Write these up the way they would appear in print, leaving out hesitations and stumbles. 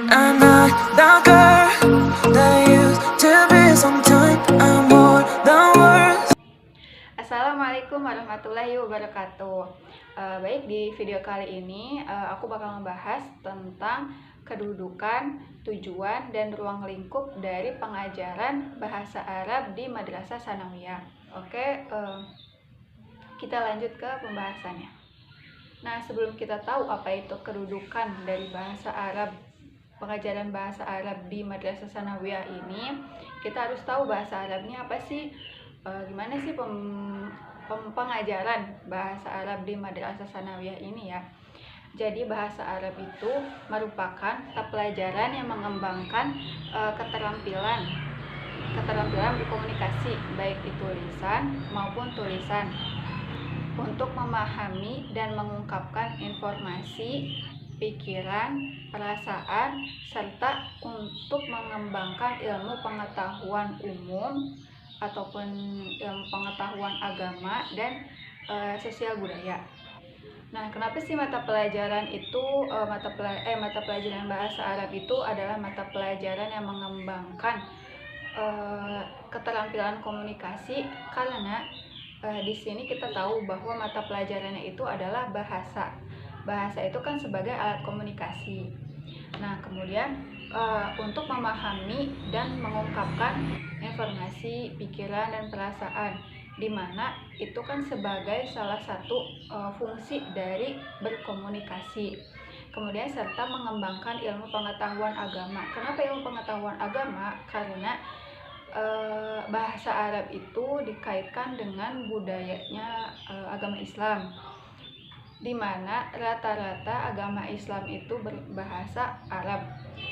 I'm not the girl that used to be. Sometimes I'm more than words. Assalamualaikum warahmatullahi wabarakatuh. Baik, di video kali ini aku bakal membahas tentang kedudukan, tujuan, dan ruang lingkup dari pengajaran bahasa Arab di Madrasah Sanawiyah. Oke, kita lanjut ke pembahasannya. Nah, sebelum kita tahu apa itu kedudukan dari bahasa Arab, pengajaran bahasa Arab di Madrasah Sanawiyah ini, kita harus tahu bahasa Arabnya apa sih, gimana sih pengajaran bahasa Arab di Madrasah Sanawiyah ini ya. Jadi bahasa Arab itu merupakan mata pelajaran yang mengembangkan keterampilan berkomunikasi, baik itu lisan maupun tulisan, untuk memahami dan mengungkapkan informasi, pikiran, perasaan, serta untuk mengembangkan ilmu pengetahuan umum ataupun ilmu pengetahuan agama dan sosial budaya. Nah, kenapa sih mata pelajaran itu mata pelajaran bahasa Arab itu adalah mata pelajaran yang mengembangkan keterampilan komunikasi? Karena di sini kita tahu bahwa mata pelajarannya itu adalah bahasa. Bahasa itu kan sebagai alat komunikasi. Nah, kemudian untuk memahami dan mengungkapkan informasi, pikiran, dan perasaan, di mana itu kan sebagai salah satu fungsi dari berkomunikasi. Kemudian serta mengembangkan ilmu pengetahuan agama. Kenapa ilmu pengetahuan agama? Karena bahasa Arab itu dikaitkan dengan budayanya agama Islam, di mana rata-rata agama Islam itu berbahasa Arab,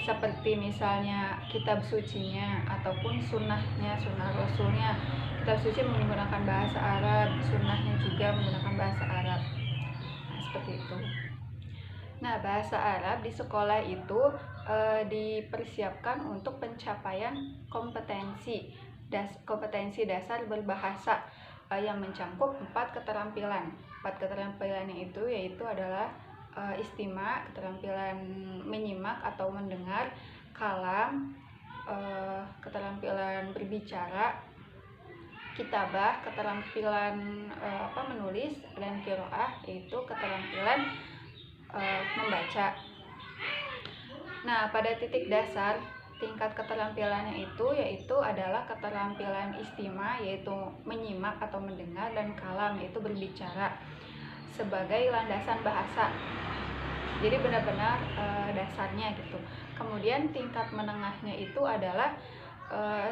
seperti misalnya kitab sucinya ataupun sunnahnya, sunnah rasulnya. Kitab suci menggunakan bahasa Arab, sunnahnya juga menggunakan bahasa Arab. Nah, seperti itu. Nah, bahasa Arab di sekolah itu dipersiapkan untuk pencapaian kompetensi dasar berbahasa yang mencakup 4 keterampilan. 4 keterampilannya itu yaitu adalah istima, keterampilan menyimak atau mendengar, kalam, keterampilan berbicara, kitabah, keterampilan menulis, dan qiraah, yaitu keterampilan membaca. Nah, pada titik dasar tingkat keterampilannya itu yaitu adalah keterampilan istima, yaitu menyimak atau mendengar, dan kalam, yaitu berbicara, sebagai landasan bahasa. Jadi benar-benar dasarnya gitu. Kemudian tingkat menengahnya itu adalah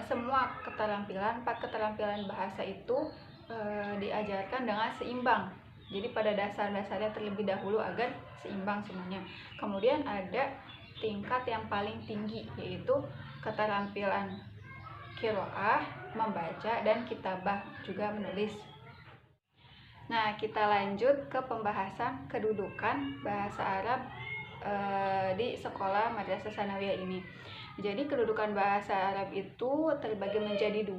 semua keterampilan, 4 keterampilan bahasa itu diajarkan dengan seimbang. Jadi pada dasar-dasarnya terlebih dahulu agar seimbang semuanya. Kemudian ada tingkat yang paling tinggi, yaitu keterampilan qiraah, membaca, dan kitabah, juga menulis. Nah, kita lanjut ke pembahasan kedudukan bahasa Arab di sekolah Madrasah Sanawiyah ini. Jadi kedudukan bahasa Arab itu terbagi menjadi 2,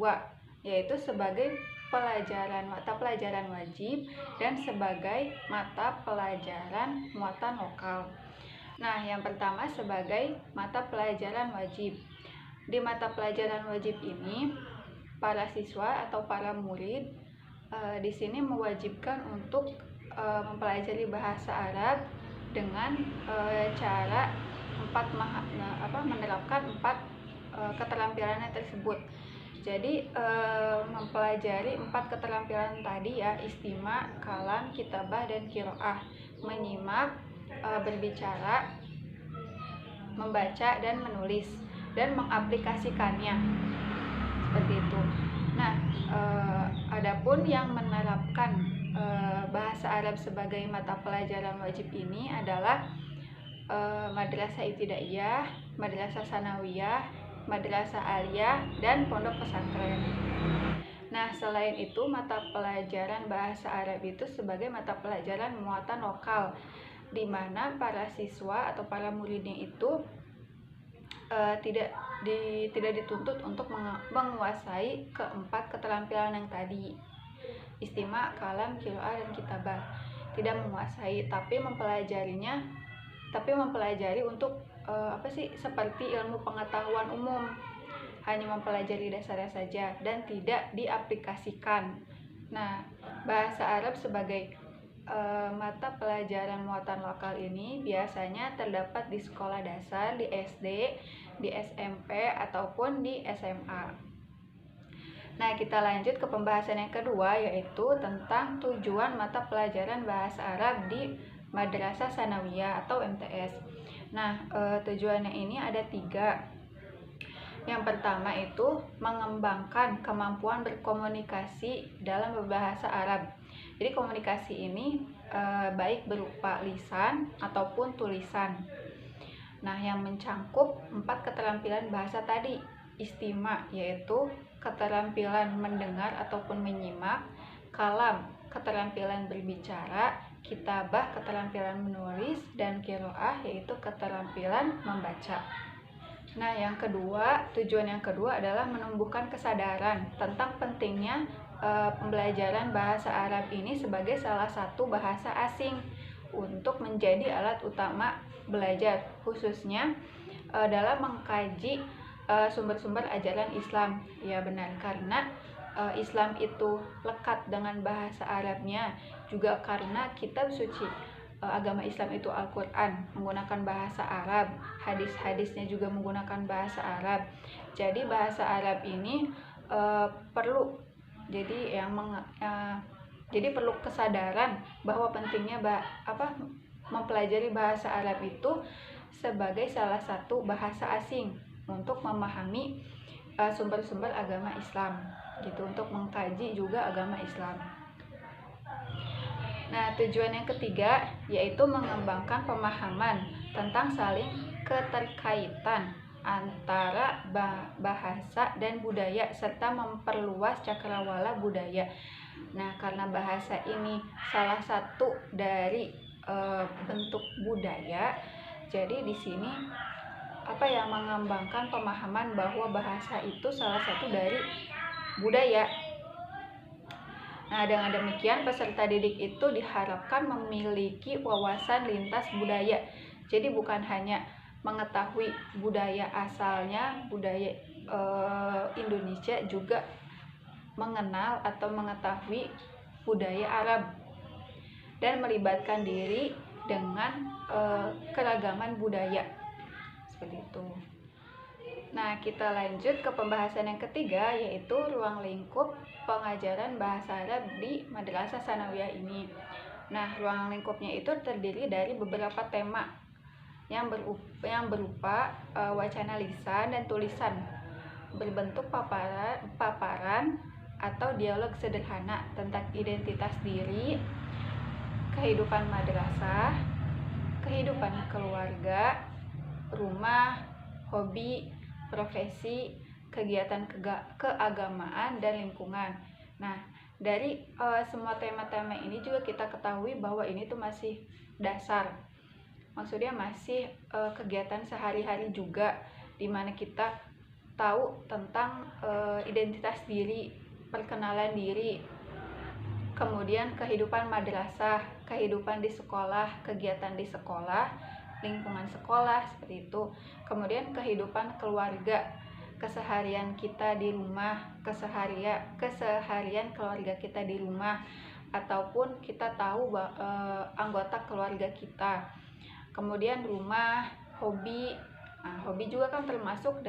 yaitu sebagai mata pelajaran wajib dan sebagai mata pelajaran muatan lokal. Nah, yang pertama sebagai mata pelajaran wajib. Di mata pelajaran wajib ini, para siswa atau para murid di sini mewajibkan untuk mempelajari bahasa Arab dengan cara menerapkan 4 keterampilannya tersebut. Jadi mempelajari 4 keterampilan tadi ya, istima, kalam, kitabah, dan qiraah, menyimak, berbicara, membaca, dan menulis, dan mengaplikasikannya, seperti itu. Nah, adapun yang menerapkan bahasa Arab sebagai mata pelajaran wajib ini adalah Madrasah Ibtidaiyah, Madrasah Sanawiyah, Madrasah Aliyah, dan pondok pesantren. Nah, selain itu mata pelajaran bahasa Arab itu sebagai mata pelajaran muatan lokal, di mana para siswa atau para muridnya itu tidak dituntut untuk menguasai keempat keterampilan yang tadi, istima, kalam, qiraah, dan kitabah. Tidak menguasai, tapi mempelajari untuk seperti ilmu pengetahuan umum, hanya mempelajari dasarnya saja dan tidak diaplikasikan. Nah, bahasa Arab sebagai mata pelajaran muatan lokal ini biasanya terdapat di sekolah dasar, di SD, di SMP, ataupun di SMA. Nah, kita lanjut ke pembahasan yang kedua, yaitu tentang tujuan mata pelajaran bahasa Arab di Madrasah Sanawiyah atau MTS. Nah, tujuannya ini ada 3. Yang pertama itu mengembangkan kemampuan berkomunikasi dalam berbahasa Arab. Jadi komunikasi ini baik berupa lisan ataupun tulisan. Nah, yang mencangkup 4 keterampilan bahasa tadi, istima yaitu keterampilan mendengar ataupun menyimak, kalam keterampilan berbicara, kitabah keterampilan menulis, dan qiraah yaitu keterampilan membaca. Nah, tujuan yang kedua adalah menumbuhkan kesadaran tentang pentingnya pembelajaran bahasa Arab ini sebagai salah satu bahasa asing untuk menjadi alat utama belajar, khususnya dalam mengkaji sumber-sumber ajaran Islam. Ya benar, karena Islam itu lekat dengan bahasa Arabnya, juga karena kitab suci agama Islam itu Al-Quran menggunakan bahasa Arab, hadis-hadisnya juga menggunakan bahasa Arab. Jadi bahasa Arab ini perlu jadi perlu kesadaran bahwa pentingnya mempelajari bahasa Arab itu sebagai salah satu bahasa asing untuk memahami sumber-sumber agama Islam gitu, untuk mengkaji juga agama Islam. Nah, tujuan yang ketiga yaitu mengembangkan pemahaman tentang saling keterkaitan antara bahasa dan budaya serta memperluas cakrawala budaya. Nah, karena bahasa ini salah satu dari bentuk budaya, jadi di sini mengembangkan pemahaman bahwa bahasa itu salah satu dari budaya. Nah, dengan demikian peserta didik itu diharapkan memiliki wawasan lintas budaya. Jadi bukan hanya mengetahui budaya asalnya, budaya Indonesia, juga mengenal atau mengetahui budaya Arab dan melibatkan diri dengan keragaman budaya. Seperti itu. Nah, kita lanjut ke pembahasan yang ketiga, yaitu ruang lingkup pengajaran bahasa Arab di Madrasah Sanawiyah ini. Nah, ruang lingkupnya itu terdiri dari beberapa tema yang berupa wacana lisan dan tulisan, berbentuk paparan atau dialog sederhana tentang identitas diri, kehidupan madrasah, kehidupan keluarga, rumah, hobi, profesi, kegiatan keagamaan, dan lingkungan. Nah, dari semua tema-tema ini juga kita ketahui bahwa ini tuh masih dasar. Maksudnya masih kegiatan sehari-hari juga, dimana kita tahu tentang identitas diri, perkenalan diri, kemudian kehidupan madrasah, kehidupan di sekolah, kegiatan di sekolah, lingkungan sekolah, seperti itu. Kemudian kehidupan keluarga, keseharian kita di rumah, keseharian keluarga kita di rumah, ataupun kita tahu anggota keluarga kita. Kemudian rumah, hobi. Nah, hobi juga kan termasuk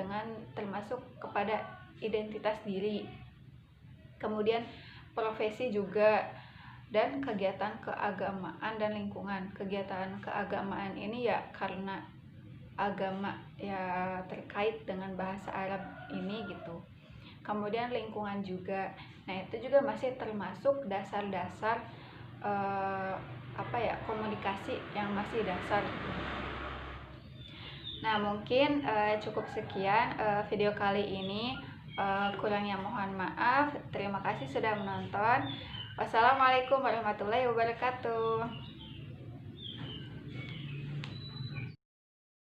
kepada identitas diri. Kemudian profesi juga, dan kegiatan keagamaan dan lingkungan. Kegiatan keagamaan ini ya karena agama ya terkait dengan bahasa Arab ini gitu. Kemudian lingkungan juga. Nah, itu juga masih termasuk dasar-dasar komunikasi yang masih dasar. Nah, mungkin cukup sekian video kali ini. Kurangnya mohon maaf. Terima kasih sudah menonton. Wassalamualaikum warahmatullahi wabarakatuh.